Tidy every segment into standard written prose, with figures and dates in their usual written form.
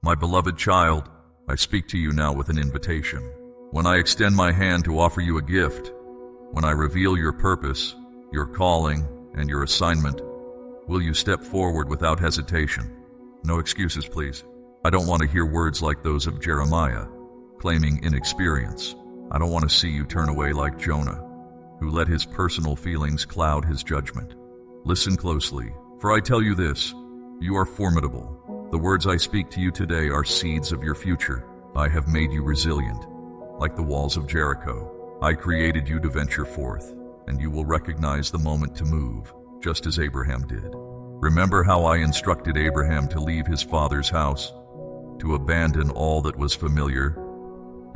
My beloved child, I speak to you now with an invitation. When I extend my hand to offer you a gift, when I reveal your purpose, your calling, and your assignment, will you step forward without hesitation? No excuses, please. I don't want to hear words like those of Jeremiah, claiming inexperience. I don't want to see you turn away like Jonah, who let his personal feelings cloud his judgment. Listen closely, for I tell you this, you are formidable. The words I speak to you today are seeds of your future. I have made you resilient, like the walls of Jericho. I created you to venture forth, and you will recognize the moment to move, just as Abraham did. Remember how I instructed Abraham to leave his father's house, to abandon all that was familiar,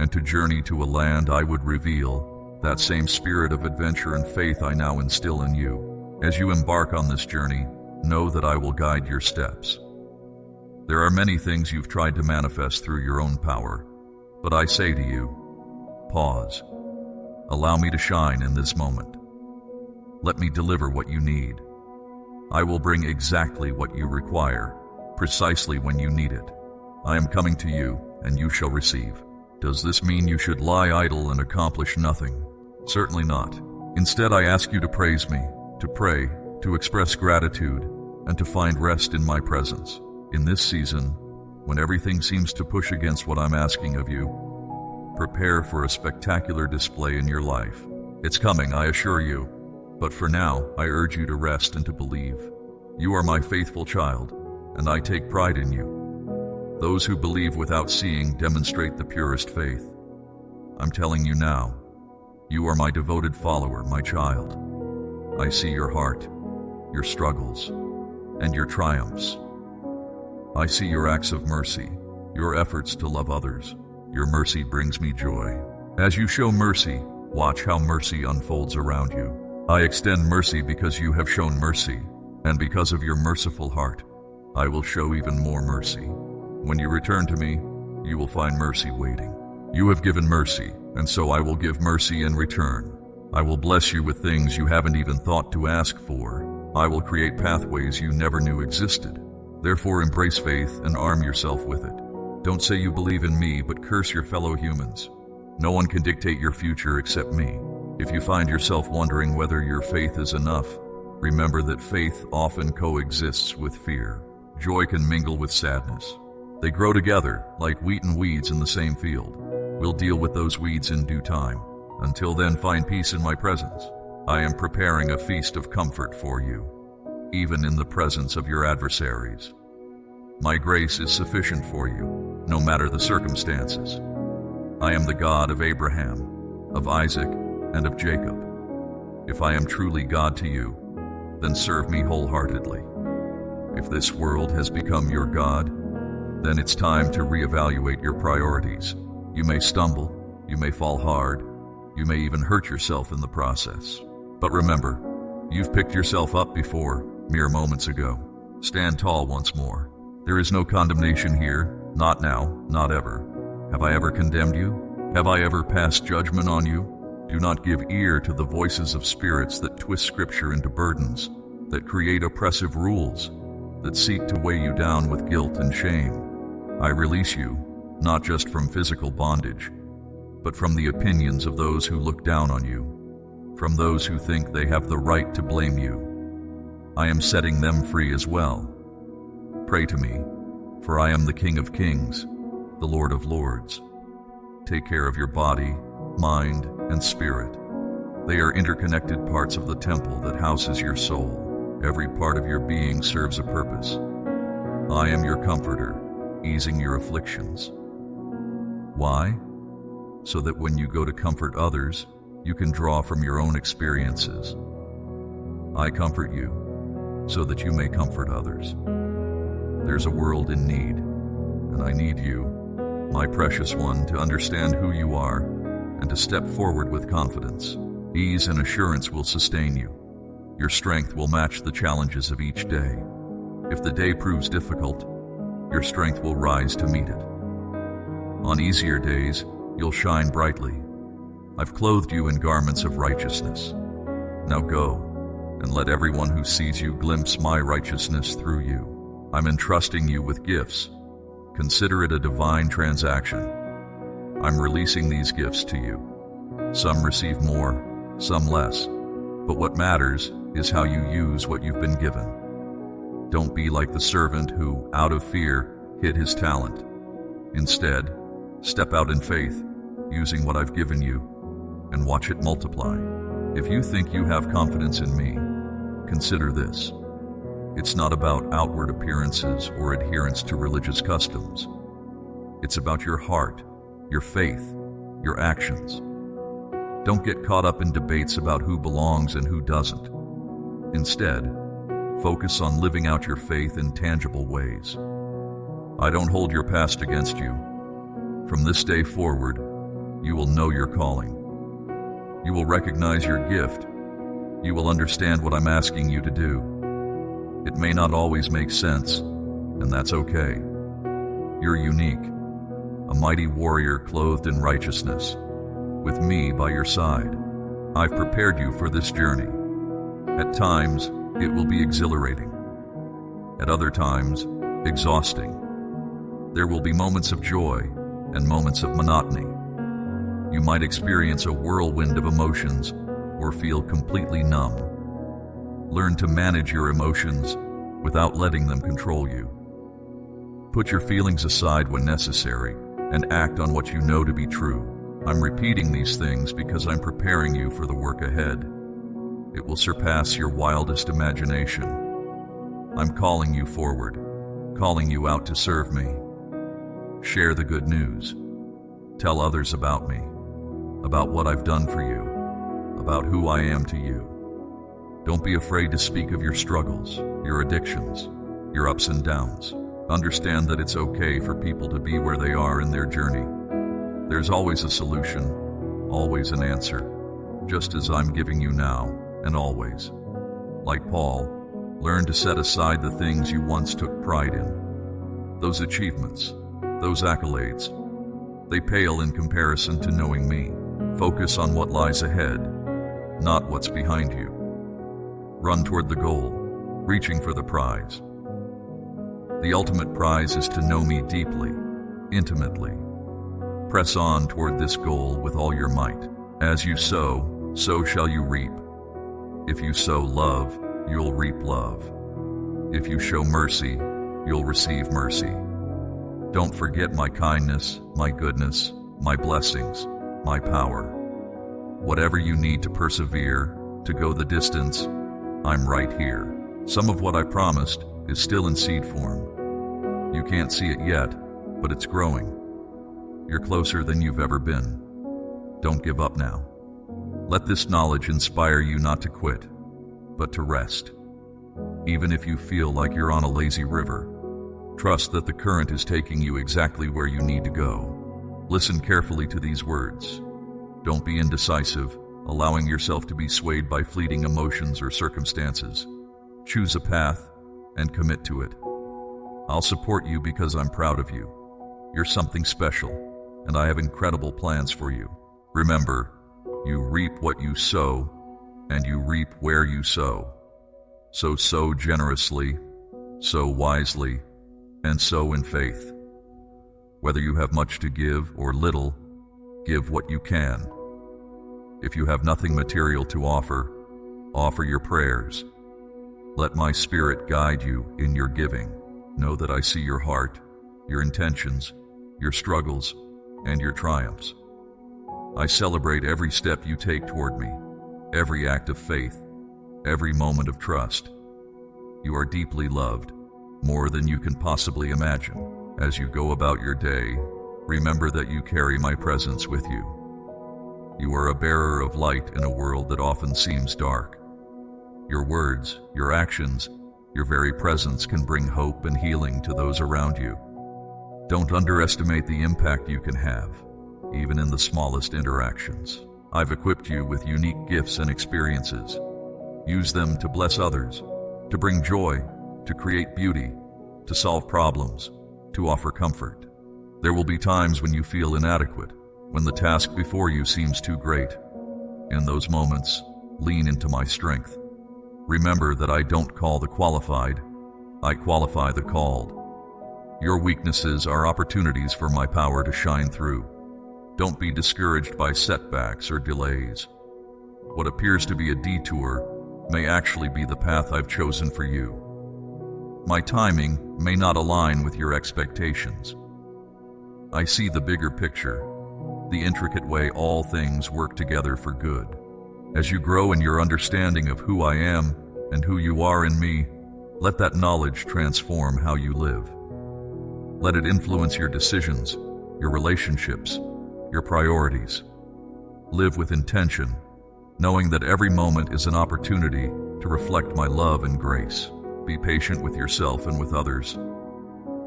and to journey to a land I would reveal. That same spirit of adventure and faith I now instill in you. As you embark on this journey, know that I will guide your steps. There are many things you've tried to manifest through your own power, but I say to you, pause. Allow me to shine in this moment. Let me deliver what you need. I will bring exactly what you require, precisely when you need it. I am coming to you, and you shall receive. Does this mean you should lie idle and accomplish nothing? Certainly not. Instead, I ask you to praise me, to pray, to express gratitude, and to find rest in my presence. In this season, when everything seems to push against what I'm asking of you, prepare for a spectacular display in your life. It's coming, I assure you. But for now, I urge you to rest and to believe. You are my faithful child, and I take pride in you. Those who believe without seeing demonstrate the purest faith. I'm telling you now, you are my devoted follower, my child. I see your heart, your struggles, and your triumphs. I see your acts of mercy, your efforts to love others. Your mercy brings me joy. As you show mercy, watch how mercy unfolds around you. I extend mercy because you have shown mercy, and because of your merciful heart, I will show even more mercy. When you return to me, you will find mercy waiting. You have given mercy, and so I will give mercy in return. I will bless you with things you haven't even thought to ask for. I will create pathways you never knew existed. Therefore, embrace faith and arm yourself with it. Don't say you believe in me, but curse your fellow humans. No one can dictate your future except me. If you find yourself wondering whether your faith is enough, remember that faith often coexists with fear. Joy can mingle with sadness. They grow together, like wheat and weeds in the same field. We'll deal with those weeds in due time. Until then, find peace in my presence. I am preparing a feast of comfort for you, even in the presence of your adversaries. My grace is sufficient for you, no matter the circumstances. I am the God of Abraham, of Isaac, and of Jacob. If I am truly God to you, then serve me wholeheartedly. If this world has become your God, then it's time to reevaluate your priorities. You may stumble, you may fall hard, you may even hurt yourself in the process. But remember, you've picked yourself up before, mere moments ago. Stand tall once more. There is no condemnation here, not now, not ever. Have I ever condemned you? Have I ever passed judgment on you? Do not give ear to the voices of spirits that twist Scripture into burdens, that create oppressive rules, that seek to weigh you down with guilt and shame. I release you, not just from physical bondage, but from the opinions of those who look down on you, from those who think they have the right to blame you. I am setting them free as well. Pray to me, for I am the King of Kings, the Lord of Lords. Take care of your body, mind, and spirit. They are interconnected parts of the temple that houses your soul. Every part of your being serves a purpose. I am your comforter, easing your afflictions. Why? So that when you go to comfort others, you can draw from your own experiences. I comfort you, so that you may comfort others. There's a world in need, and I need you, my precious one, to understand who you are and to step forward with confidence. Ease and assurance will sustain you. Your strength will match the challenges of each day. If the day proves difficult, your strength will rise to meet it. On easier days, you'll shine brightly. I've clothed you in garments of righteousness. Now go, and let everyone who sees you glimpse my righteousness through you. I'm entrusting you with gifts, Consider it a divine transaction. I'm releasing these gifts to you. Some receive more, some less. But what matters is how you use what you've been given. Don't be like the servant who, out of fear, hid his talent. Instead, step out in faith, using what I've given you, and watch it multiply. If you think you have confidence in me, consider this. It's not about outward appearances or adherence to religious customs. It's about your heart, your faith, your actions. Don't get caught up in debates about who belongs and who doesn't. Instead, focus on living out your faith in tangible ways. I don't hold your past against you. From this day forward, you will know your calling. You will recognize your gift. You will understand what I'm asking you to do. It may not always make sense, and that's okay. You're unique, a mighty warrior clothed in righteousness, with me by your side. I've prepared you for this journey. At times, it will be exhilarating. At other times, exhausting. There will be moments of joy and moments of monotony. You might experience a whirlwind of emotions or feel completely numb. Learn to manage your emotions without letting them control you. Put your feelings aside when necessary and act on what you know to be true. I'm repeating these things because I'm preparing you for the work ahead. It will surpass your wildest imagination. I'm calling you forward, calling you out to serve me. Share the good news. Tell others about me, about what I've done for you, about who I am to you. Don't be afraid to speak of your struggles, your addictions, your ups and downs. Understand that it's okay for people to be where they are in their journey. There's always a solution, always an answer, just as I'm giving you now and always. Like Paul, learn to set aside the things you once took pride in. Those achievements, those accolades, they pale in comparison to knowing me. Focus on what lies ahead, not what's behind you. Run toward the goal, reaching for the prize. The ultimate prize is to know me deeply, intimately. Press on toward this goal with all your might. As you sow, so shall you reap. If you sow love, you'll reap love. If you show mercy, you'll receive mercy. Don't forget my kindness, my goodness, my blessings, my power. Whatever you need to persevere, to go the distance, I'm right here. Some of what I promised is still in seed form. You can't see it yet, but it's growing. You're closer than you've ever been. Don't give up now. Let this knowledge inspire you not to quit, but to rest. Even if you feel like you're on a lazy river, trust that the current is taking you exactly where you need to go. Listen carefully to these words. Don't be indecisive, allowing yourself to be swayed by fleeting emotions or circumstances. Choose a path and commit to it. I'll support you because I'm proud of you. You're something special, and I have incredible plans for you. Remember, you reap what you sow, and you reap where you sow. So sow generously, sow wisely, and sow in faith. Whether you have much to give or little, give what you can. If you have nothing material to offer, offer your prayers. Let my Spirit guide you in your giving. Know that I see your heart, your intentions, your struggles, and your triumphs. I celebrate every step you take toward me, every act of faith, every moment of trust. You are deeply loved, more than you can possibly imagine. As you go about your day, remember that you carry my presence with you. You are a bearer of light in a world that often seems dark. Your words, your actions, your very presence can bring hope and healing to those around you. Don't underestimate the impact you can have, even in the smallest interactions. I've equipped you with unique gifts and experiences. Use them to bless others, to bring joy, to create beauty, to solve problems, to offer comfort. There will be times when you feel inadequate, when the task before you seems too great. In those moments, lean into my strength. Remember that I don't call the qualified, I qualify the called. Your weaknesses are opportunities for my power to shine through. Don't be discouraged by setbacks or delays. What appears to be a detour may actually be the path I've chosen for you. My timing may not align with your expectations. I see the bigger picture, the intricate way all things work together for good. As you grow in your understanding of who I am and who you are in me, let that knowledge transform how you live. Let it influence your decisions, your relationships, your priorities. Live with intention, knowing that every moment is an opportunity to reflect my love and grace. Be patient with yourself and with others.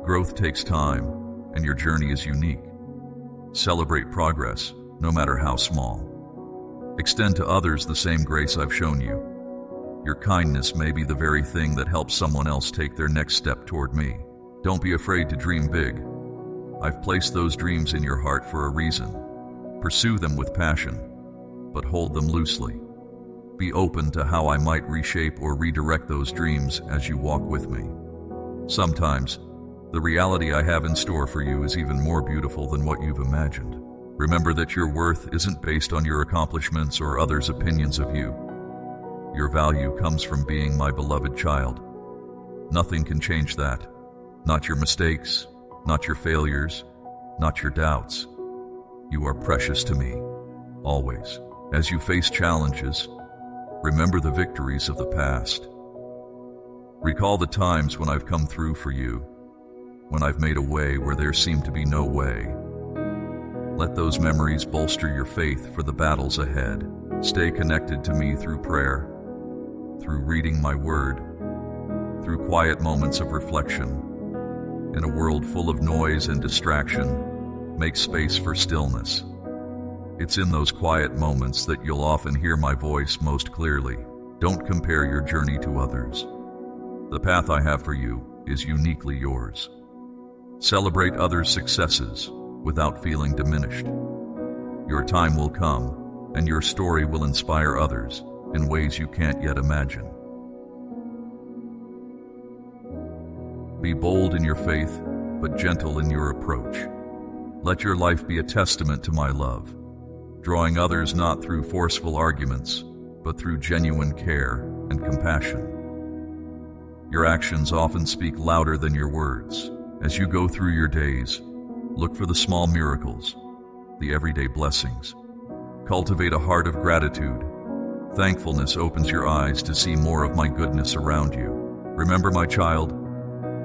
Growth takes time, and your journey is unique. Celebrate progress, no matter how small. Extend to others the same grace I've shown you. Your kindness may be the very thing that helps someone else take their next step toward me. Don't be afraid to dream big. I've placed those dreams in your heart for a reason. Pursue them with passion, but hold them loosely. Be open to how I might reshape or redirect those dreams as you walk with me. Sometimes, the reality I have in store for you is even more beautiful than what you've imagined. Remember that your worth isn't based on your accomplishments or others' opinions of you. Your value comes from being my beloved child. Nothing can change that. Not your mistakes, not your failures, not your doubts. You are precious to me, always. As you face challenges, remember the victories of the past. Recall the times when I've come through for you, when I've made a way where there seemed to be no way. Let those memories bolster your faith for the battles ahead. Stay connected to me through prayer, through reading my word, through quiet moments of reflection. In a world full of noise and distraction, make space for stillness. It's in those quiet moments that you'll often hear my voice most clearly. Don't compare your journey to others. The path I have for you is uniquely yours. Celebrate others' successes without feeling diminished. Your time will come, and your story will inspire others in ways you can't yet imagine. Be bold in your faith, but gentle in your approach. Let your life be a testament to my love, drawing others not through forceful arguments, but through genuine care and compassion. Your actions often speak louder than your words. As you go through your days, look for the small miracles, the everyday blessings. Cultivate a heart of gratitude. Thankfulness opens your eyes to see more of my goodness around you. Remember, my child,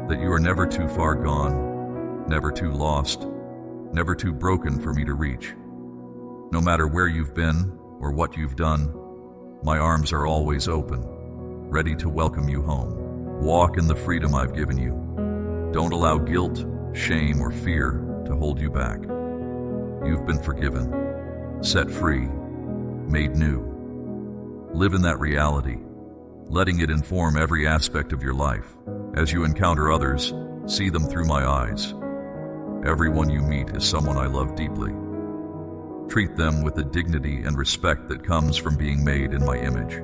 that you are never too far gone, never too lost, never too broken for me to reach. No matter where you've been or what you've done, my arms are always open, ready to welcome you home. Walk in the freedom I've given you. Don't allow guilt, shame, or fear to hold you back. You've been forgiven, set free, made new. Live in that reality, letting it inform every aspect of your life. As you encounter others, see them through my eyes. Everyone you meet is someone I love deeply. Treat them with the dignity and respect that comes from being made in my image.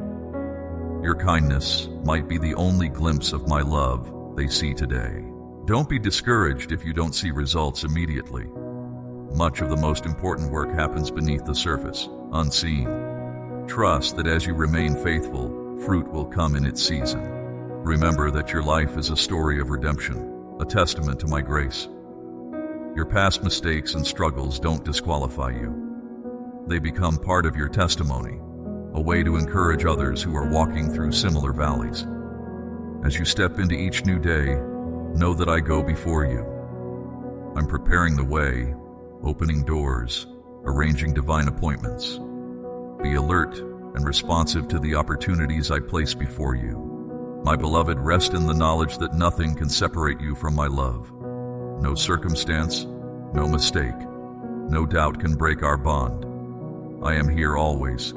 Your kindness might be the only glimpse of my love they see today. Don't be discouraged if you don't see results immediately. Much of the most important work happens beneath the surface, unseen. Trust that as you remain faithful, fruit will come in its season. Remember that your life is a story of redemption, a testament to my grace. Your past mistakes and struggles don't disqualify you. They become part of your testimony, a way to encourage others who are walking through similar valleys. As you step into each new day, know that I go before you. I'm preparing the way, opening doors, arranging divine appointments. Be alert and responsive to the opportunities I place before you. My beloved, rest in the knowledge that nothing can separate you from my love. No circumstance, no mistake, no doubt can break our bond. I am here always,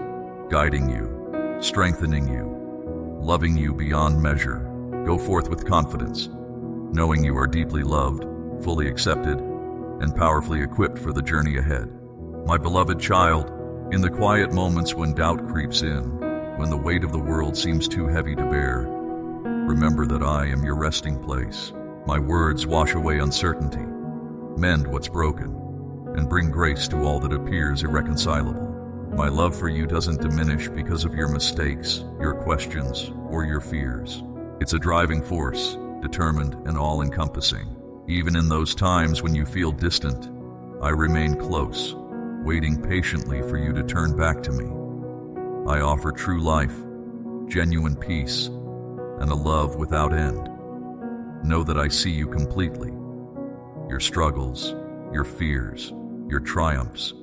guiding you, strengthening you, loving you beyond measure. Go forth with confidence, knowing you are deeply loved, fully accepted, and powerfully equipped for the journey ahead. My beloved child, in the quiet moments when doubt creeps in, when the weight of the world seems too heavy to bear, remember that I am your resting place. My words wash away uncertainty, mend what's broken, and bring grace to all that appears irreconcilable. My love for you doesn't diminish because of your mistakes, your questions, or your fears. It's a driving force, determined and all-encompassing. Even in those times when you feel distant, I remain close, waiting patiently for you to turn back to me. I offer true life, genuine peace, and a love without end. Know that I see you completely. Your struggles, your fears, your triumphs.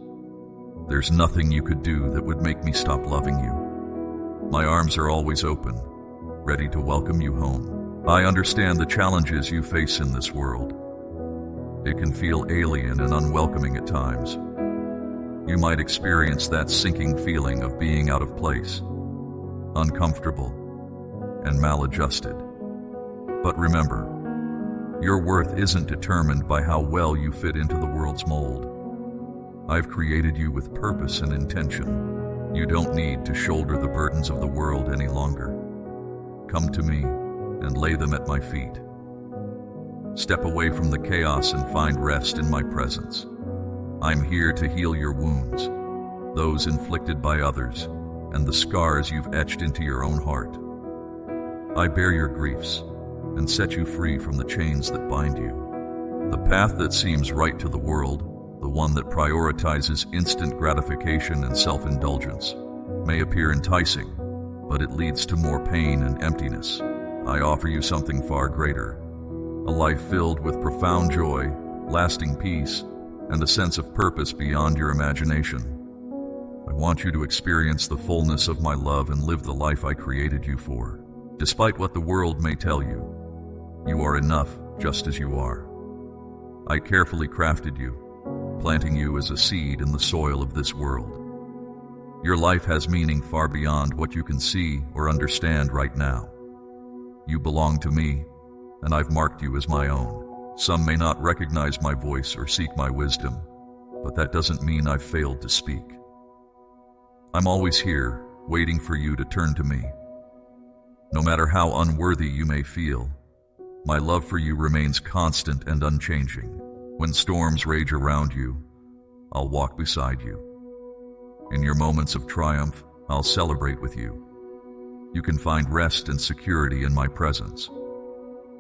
There's nothing you could do that would make me stop loving you. My arms are always open, ready to welcome you home. I understand the challenges you face in this world. It can feel alien and unwelcoming at times. You might experience that sinking feeling of being out of place, uncomfortable, and maladjusted. But remember, your worth isn't determined by how well you fit into the world's mold. I've created you with purpose and intention. You don't need to shoulder the burdens of the world any longer. Come to me and lay them at my feet. Step away from the chaos and find rest in my presence. I'm here to heal your wounds, those inflicted by others, and the scars you've etched into your own heart. I bear your griefs and set you free from the chains that bind you. The path that seems right to the world, the one that prioritizes instant gratification and self-indulgence, may appear enticing, but it leads to more pain and emptiness. I offer you something far greater, a life filled with profound joy, lasting peace, and a sense of purpose beyond your imagination. I want you to experience the fullness of my love and live the life I created you for. Despite what the world may tell you, you are enough just as you are. I carefully crafted you, planting you as a seed in the soil of this world. Your life has meaning far beyond what you can see or understand right now. You belong to me, and I've marked you as my own. Some may not recognize my voice or seek my wisdom, but that doesn't mean I've failed to speak. I'm always here, waiting for you to turn to me. No matter how unworthy you may feel, my love for you remains constant and unchanging. When storms rage around you, I'll walk beside you. In your moments of triumph, I'll celebrate with you. You can find rest and security in my presence.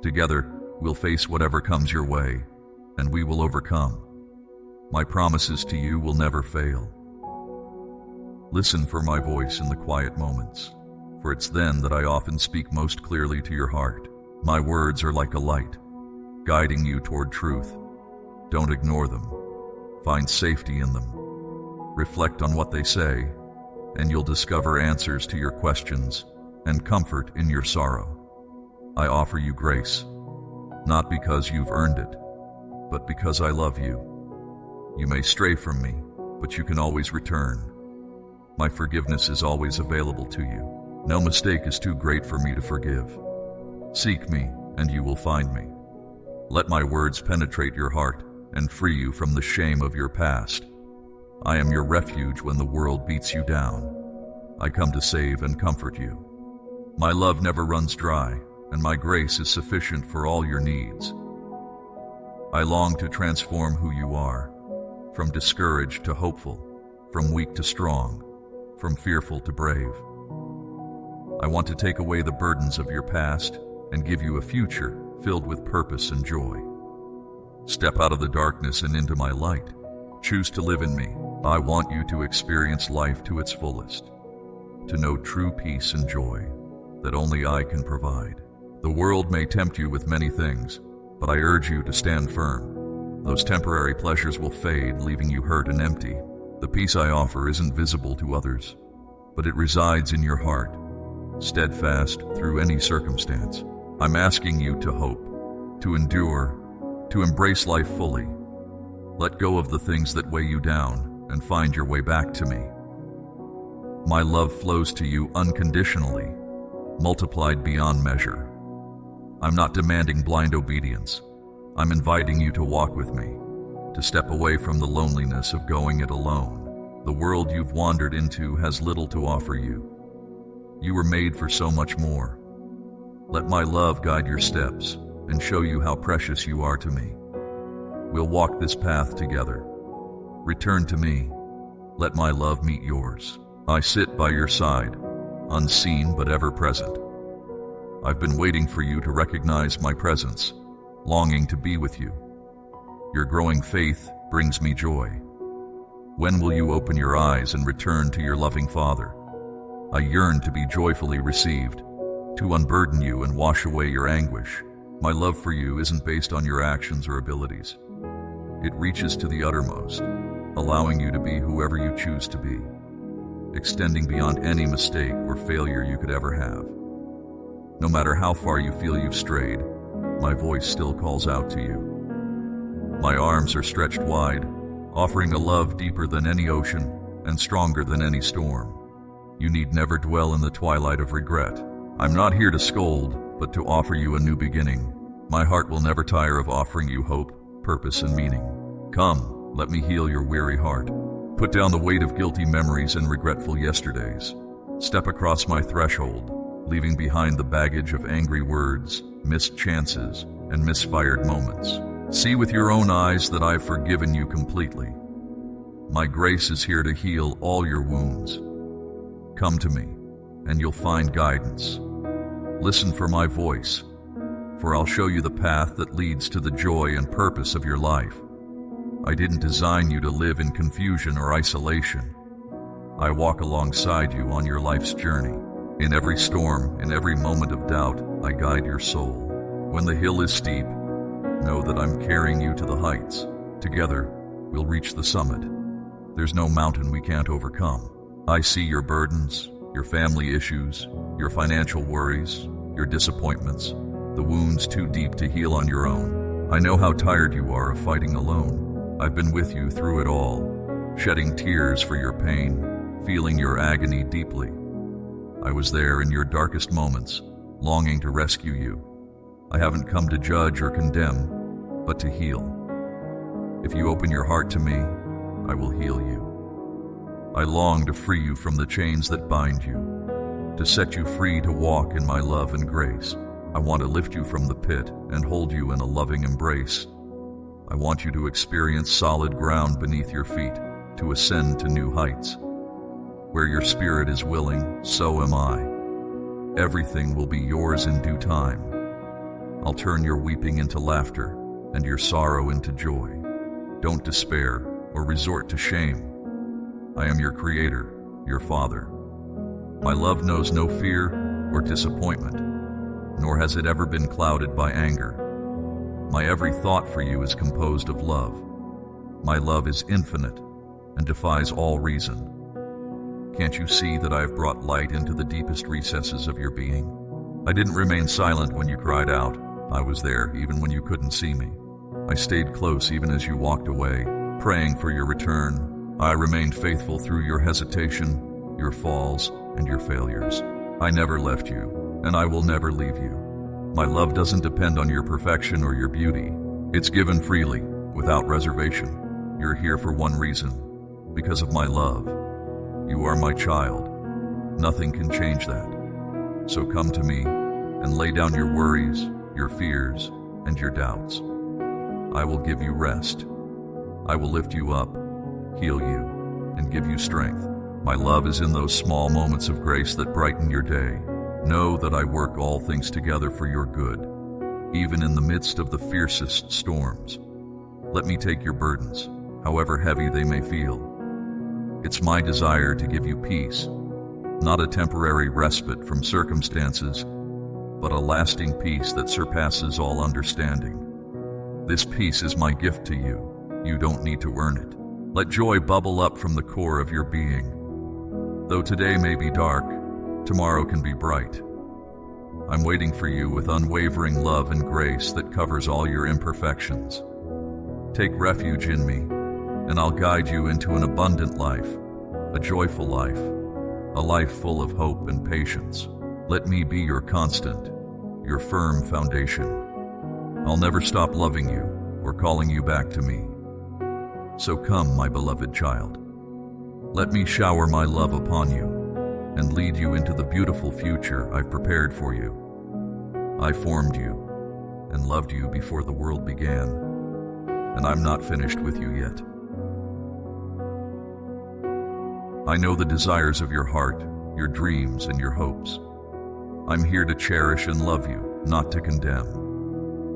Together, we'll face whatever comes your way, and we will overcome. My promises to you will never fail. Listen for my voice in the quiet moments, for it's then that I often speak most clearly to your heart. My words are like a light, guiding you toward truth. Don't ignore them. Find safety in them. Reflect on what they say, and you'll discover answers to your questions and comfort in your sorrow. I offer you grace, not because you've earned it, but because I love you. You may stray from me, but you can always return. My forgiveness is always available to you. No mistake is too great for me to forgive. Seek me, and you will find me. Let my words penetrate your heart and free you from the shame of your past. I am your refuge when the world beats you down. I come to save and comfort you. My love never runs dry, and my grace is sufficient for all your needs. I long to transform who you are, from discouraged to hopeful, from weak to strong, from fearful to brave. I want to take away the burdens of your past and give you a future filled with purpose and joy. Step out of the darkness and into my light. Choose to live in me. I want you to experience life to its fullest, to know true peace and joy that only I can provide. The world may tempt you with many things, but I urge you to stand firm. Those temporary pleasures will fade, leaving you hurt and empty. The peace I offer isn't visible to others, but it resides in your heart, steadfast through any circumstance. I'm asking you to hope, to endure, to embrace life fully. Let go of the things that weigh you down and find your way back to me. My love flows to you unconditionally, multiplied beyond measure. I'm not demanding blind obedience. I'm inviting you to walk with me, to step away from the loneliness of going it alone. The world you've wandered into has little to offer you. You were made for so much more. Let my love guide your steps, and show you how precious you are to me. We'll walk this path together. Return to me. Let my love meet yours. I sit by your side, unseen but ever present. I've been waiting for you to recognize my presence, longing to be with you. Your growing faith brings me joy. When will you open your eyes and return to your loving Father? I yearn to be joyfully received, to unburden you and wash away your anguish. My love for you isn't based on your actions or abilities. It reaches to the uttermost, allowing you to be whoever you choose to be, extending beyond any mistake or failure you could ever have. No matter how far you feel you've strayed, my voice still calls out to you. My arms are stretched wide, offering a love deeper than any ocean and stronger than any storm. You need never dwell in the twilight of regret. I'm not here to scold, but to offer you a new beginning. My heart will never tire of offering you hope, purpose, and meaning. Come, let me heal your weary heart. Put down the weight of guilty memories and regretful yesterdays. Step across my threshold, leaving behind the baggage of angry words, missed chances, and misfired moments. See with your own eyes that I've forgiven you completely. My grace is here to heal all your wounds. Come to me, and you'll find guidance. Listen for my voice, for I'll show you the path that leads to the joy and purpose of your life. I didn't design you to live in confusion or isolation. I walk alongside you on your life's journey. In every storm, in every moment of doubt, I guide your soul. When the hill is steep, know that I'm carrying you to the heights. Together, we'll reach the summit. There's no mountain we can't overcome. I see your burdens, your family issues, your financial worries, your disappointments, the wounds too deep to heal on your own. I know how tired you are of fighting alone. I've been with you through it all, shedding tears for your pain, feeling your agony deeply. I was there in your darkest moments, longing to rescue you. I haven't come to judge or condemn, but to heal. If you open your heart to me, I will heal you. I long to free you from the chains that bind you, to set you free to walk in my love and grace. I want to lift you from the pit and hold you in a loving embrace. I want you to experience solid ground beneath your feet, to ascend to new heights. Where your spirit is willing, so am I. Everything will be yours in due time. I'll turn your weeping into laughter and your sorrow into joy. Don't despair or resort to shame. I am your Creator, your Father. My love knows no fear or disappointment, nor has it ever been clouded by anger. My every thought for you is composed of love. My love is infinite and defies all reason. Can't you see that I have brought light into the deepest recesses of your being? I didn't remain silent when you cried out. I was there even when you couldn't see me. I stayed close even as you walked away, praying for your return. I remained faithful through your hesitation, your falls, and your failures. I never left you, and I will never leave you. My love doesn't depend on your perfection or your beauty. It's given freely, without reservation. You're here for one reason, because of my love. You are my child. Nothing can change that. So come to me and lay down your worries, your fears, and your doubts. I will give you rest. I will lift you up, heal you, and give you strength. My love is in those small moments of grace that brighten your day. Know that I work all things together for your good, even in the midst of the fiercest storms. Let me take your burdens, however heavy they may feel. It's my desire to give you peace, not a temporary respite from circumstances, but a lasting peace that surpasses all understanding. This peace is my gift to you. You don't need to earn it. Let joy bubble up from the core of your being. Though today may be dark, tomorrow can be bright. I'm waiting for you with unwavering love and grace that covers all your imperfections. Take refuge in me, and I'll guide you into an abundant life, a joyful life, a life full of hope and patience. Let me be your constant, your firm foundation. I'll never stop loving you or calling you back to me. So come, my beloved child. Let me shower my love upon you and lead you into the beautiful future I've prepared for you. I formed you, and loved you before the world began. And I'm not finished with you yet. I know the desires of your heart, your dreams, and your hopes. I'm here to cherish and love you, not to condemn.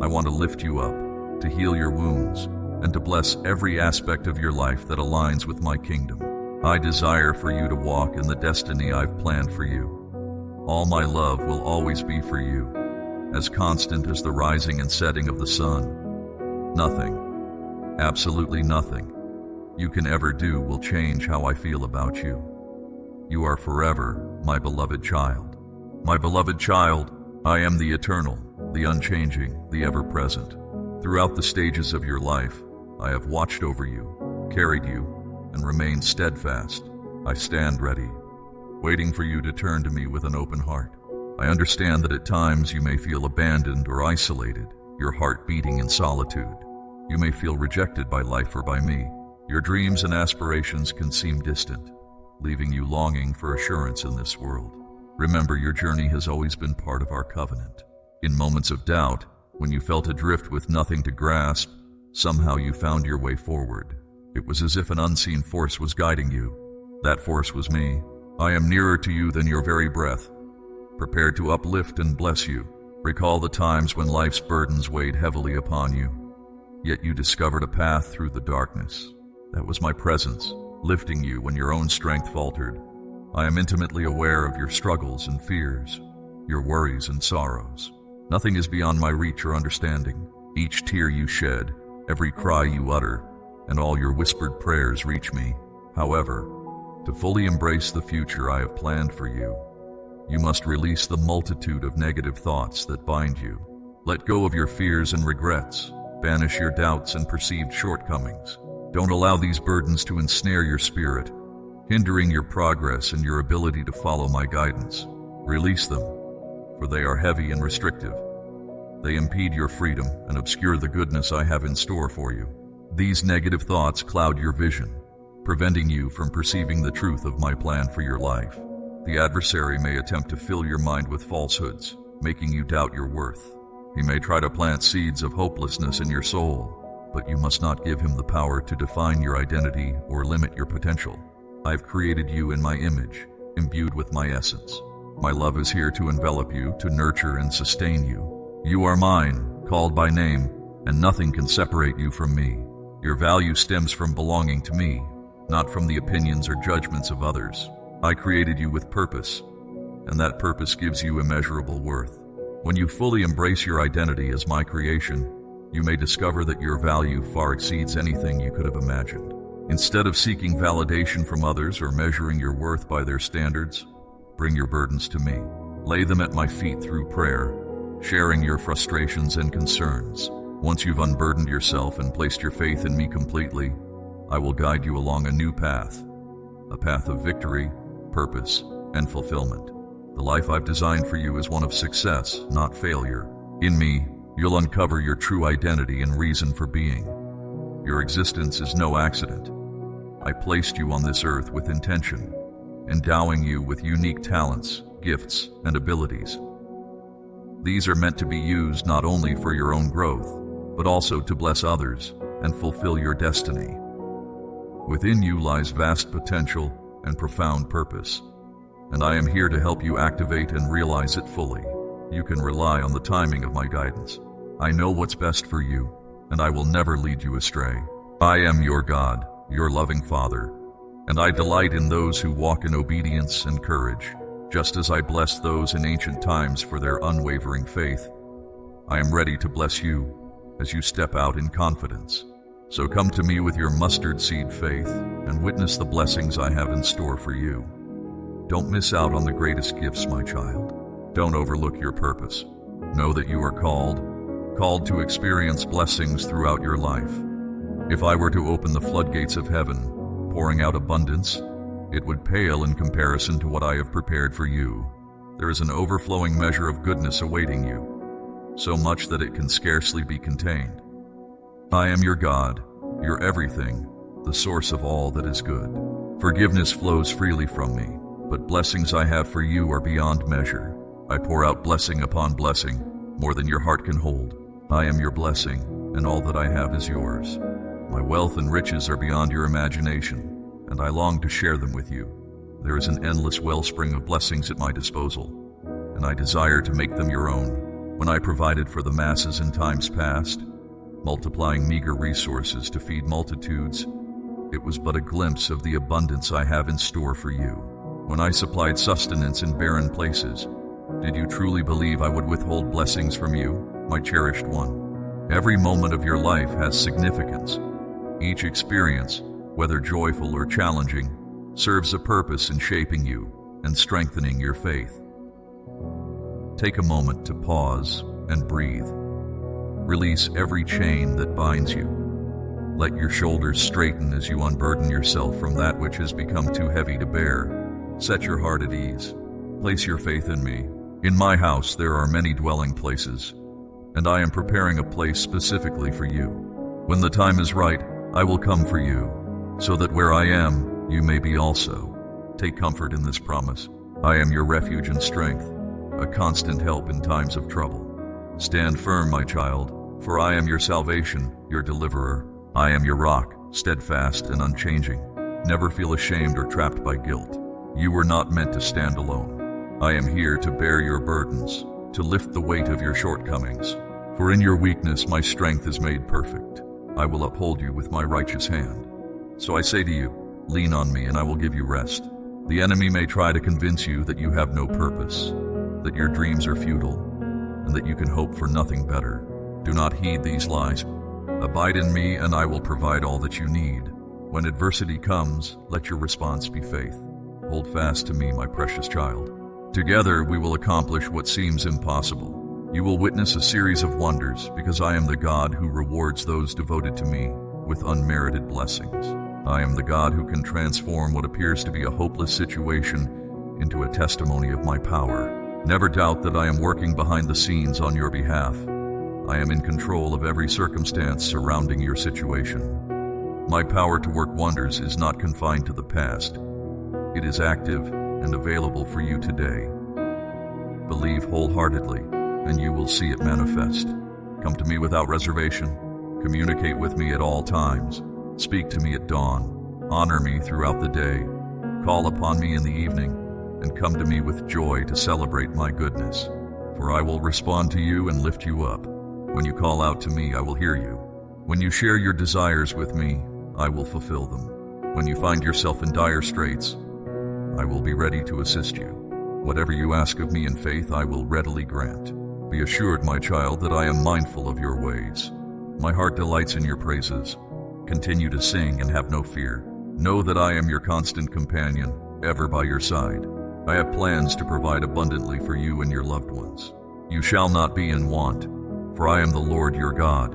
I want to lift you up, to heal your wounds, and to bless every aspect of your life that aligns with my kingdom. I desire for you to walk in the destiny I've planned for you. All my love will always be for you, as constant as the rising and setting of the sun. Nothing, absolutely nothing, you can ever do will change how I feel about you. You are forever my beloved child. My beloved child, I am the eternal, the unchanging, the ever-present. Throughout the stages of your life, I have watched over you, carried you, and remained steadfast. I stand ready, waiting for you to turn to me with an open heart. I understand that at times you may feel abandoned or isolated, your heart beating in solitude. You may feel rejected by life or by me. Your dreams and aspirations can seem distant, leaving you longing for assurance in this world. Remember, your journey has always been part of our covenant. In moments of doubt, when you felt adrift with nothing to grasp, somehow you found your way forward. It was as if an unseen force was guiding you. That force was me. I am nearer to you than your very breath, prepared to uplift and bless you. Recall the times when life's burdens weighed heavily upon you, yet you discovered a path through the darkness. That was my presence, lifting you when your own strength faltered. I am intimately aware of your struggles and fears, your worries and sorrows. Nothing is beyond my reach or understanding. Each tear you shed, every cry you utter, and all your whispered prayers reach me. However, to fully embrace the future I have planned for you, you must release the multitude of negative thoughts that bind you. Let go of your fears and regrets. Banish your doubts and perceived shortcomings. Don't allow these burdens to ensnare your spirit, hindering your progress and your ability to follow my guidance. Release them, for they are heavy and restrictive. They impede your freedom and obscure the goodness I have in store for you. These negative thoughts cloud your vision, preventing you from perceiving the truth of my plan for your life. The adversary may attempt to fill your mind with falsehoods, making you doubt your worth. He may try to plant seeds of hopelessness in your soul, but you must not give him the power to define your identity or limit your potential. I've created you in my image, imbued with my essence. My love is here to envelop you, to nurture and sustain you. You are mine, called by name, and nothing can separate you from me. Your value stems from belonging to me, not from the opinions or judgments of others. I created you with purpose, and that purpose gives you immeasurable worth. When you fully embrace your identity as my creation, you may discover that your value far exceeds anything you could have imagined. Instead of seeking validation from others or measuring your worth by their standards, bring your burdens to me. Lay them at my feet through prayer, sharing your frustrations and concerns. Once you've unburdened yourself and placed your faith in me completely, I will guide you along a new path, a path of victory, purpose, and fulfillment. The life I've designed for you is one of success, not failure. In me, you'll uncover your true identity and reason for being. Your existence is no accident. I placed you on this earth with intention, endowing you with unique talents, gifts, and abilities. These are meant to be used not only for your own growth, but also to bless others and fulfill your destiny. Within you lies vast potential and profound purpose, and I am here to help you activate and realize it fully. You can rely on the timing of my guidance. I know what's best for you, and I will never lead you astray. I am your God, your loving Father, and I delight in those who walk in obedience and courage. Just as I blessed those in ancient times for their unwavering faith, I am ready to bless you as you step out in confidence. So come to me with your mustard seed faith and witness the blessings I have in store for you. Don't miss out on the greatest gifts, my child. Don't overlook your purpose. Know that you are called to experience blessings throughout your life. If I were to open the floodgates of heaven, pouring out abundance, it would pale in comparison to what I have prepared for you. There is an overflowing measure of goodness awaiting you, so much that it can scarcely be contained. I am your God, your everything, the source of all that is good. Forgiveness flows freely from me, but blessings I have for you are beyond measure. I pour out blessing upon blessing, more than your heart can hold. I am your blessing, and all that I have is yours. My wealth and riches are beyond your imagination, and I long to share them with you. There is an endless wellspring of blessings at my disposal, and I desire to make them your own. When I provided for the masses in times past, multiplying meager resources to feed multitudes, it was but a glimpse of the abundance I have in store for you. When I supplied sustenance in barren places, did you truly believe I would withhold blessings from you, my cherished one? Every moment of your life has significance. Each experience, whether joyful or challenging, serves a purpose in shaping you and strengthening your faith. Take a moment to pause and breathe. Release every chain that binds you. Let your shoulders straighten as you unburden yourself from that which has become too heavy to bear. Set your heart at ease. Place your faith in me. In my house there are many dwelling places, and I am preparing a place specifically for you. When the time is right, I will come for you, so that where I am, you may be also. Take comfort in this promise. I am your refuge and strength, a constant help in times of trouble. Stand firm, my child, for I am your salvation, your deliverer. I am your rock, steadfast and unchanging. Never feel ashamed or trapped by guilt. You were not meant to stand alone. I am here to bear your burdens, to lift the weight of your shortcomings. For in your weakness my strength is made perfect. I will uphold you with my righteous hand. So I say to you, lean on me and I will give you rest. The enemy may try to convince you that you have no purpose, that your dreams are futile, and that you can hope for nothing better. Do not heed these lies. Abide in me and I will provide all that you need. When adversity comes, let your response be faith. Hold fast to me, my precious child. Together we will accomplish what seems impossible. You will witness a series of wonders because I am the God who rewards those devoted to me with unmerited blessings. I am the God who can transform what appears to be a hopeless situation into a testimony of my power. Never doubt that I am working behind the scenes on your behalf. I am in control of every circumstance surrounding your situation. My power to work wonders is not confined to the past. It is active and available for you today. Believe wholeheartedly, and you will see it manifest. Come to me without reservation. Communicate with me at all times. Speak to me at dawn. Honor me throughout the day. Call upon me in the evening, and come to me with joy to celebrate my goodness. For I will respond to you and lift you up. When you call out to me, I will hear you. When you share your desires with me, I will fulfill them. When you find yourself in dire straits, I will be ready to assist you. Whatever you ask of me in faith, I will readily grant. Be assured, my child, that I am mindful of your ways. My heart delights in your praises. Continue to sing and have no fear. Know that I am your constant companion, ever by your side. I have plans to provide abundantly for you and your loved ones. You shall not be in want, for I am the Lord your God,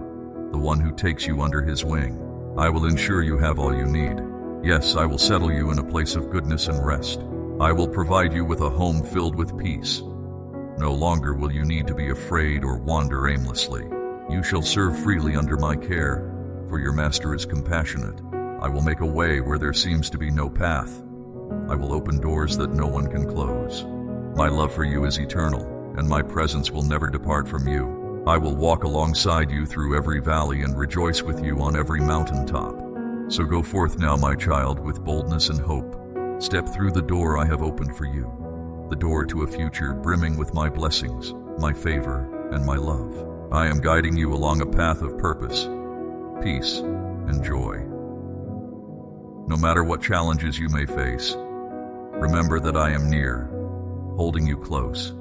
the one who takes you under his wing. I will ensure you have all you need. Yes, I will settle you in a place of goodness and rest. I will provide you with a home filled with peace. No longer will you need to be afraid or wander aimlessly. You shall serve freely under my care, for your master is compassionate. I will make a way where there seems to be no path. I will open doors that no one can close. My love for you is eternal, and my presence will never depart from you. I will walk alongside you through every valley and rejoice with you on every mountaintop. So go forth now, my child, with boldness and hope. Step through the door I have opened for you, the door to a future brimming with my blessings, my favor, and my love. I am guiding you along a path of purpose, peace, and joy. No matter what challenges you may face, remember that I am near, holding you close,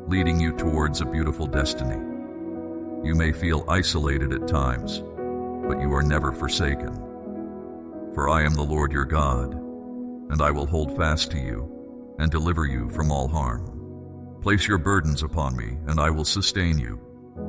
leading you towards a beautiful destiny. You may feel isolated at times, but you are never forsaken. For I am the Lord your God, and I will hold fast to you and deliver you from all harm. Place your burdens upon me, and I will sustain you.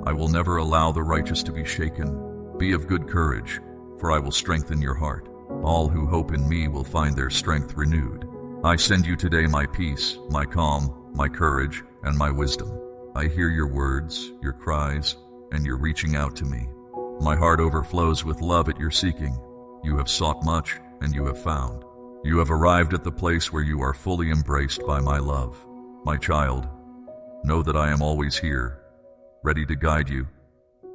I will never allow the righteous to be shaken. Be of good courage, for I will strengthen your heart. All who hope in me will find their strength renewed. I send you today my peace, my calm, my courage, and my wisdom. I hear your words, your cries, and your reaching out to me. My heart overflows with love at your seeking. You have sought much, and you have found. You have arrived at the place where you are fully embraced by my love. My child, know that I am always here, ready to guide you,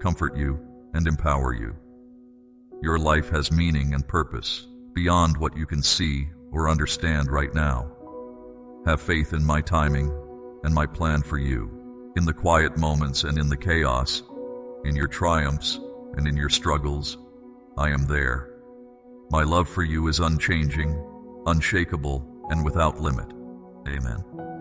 comfort you, and empower you. Your life has meaning and purpose beyond what you can see or understand right now. Have faith in my timing and my plan for you. In the quiet moments and in the chaos, in your triumphs and in your struggles, I am there. My love for you is unchanging, unshakable, and without limit. Amen.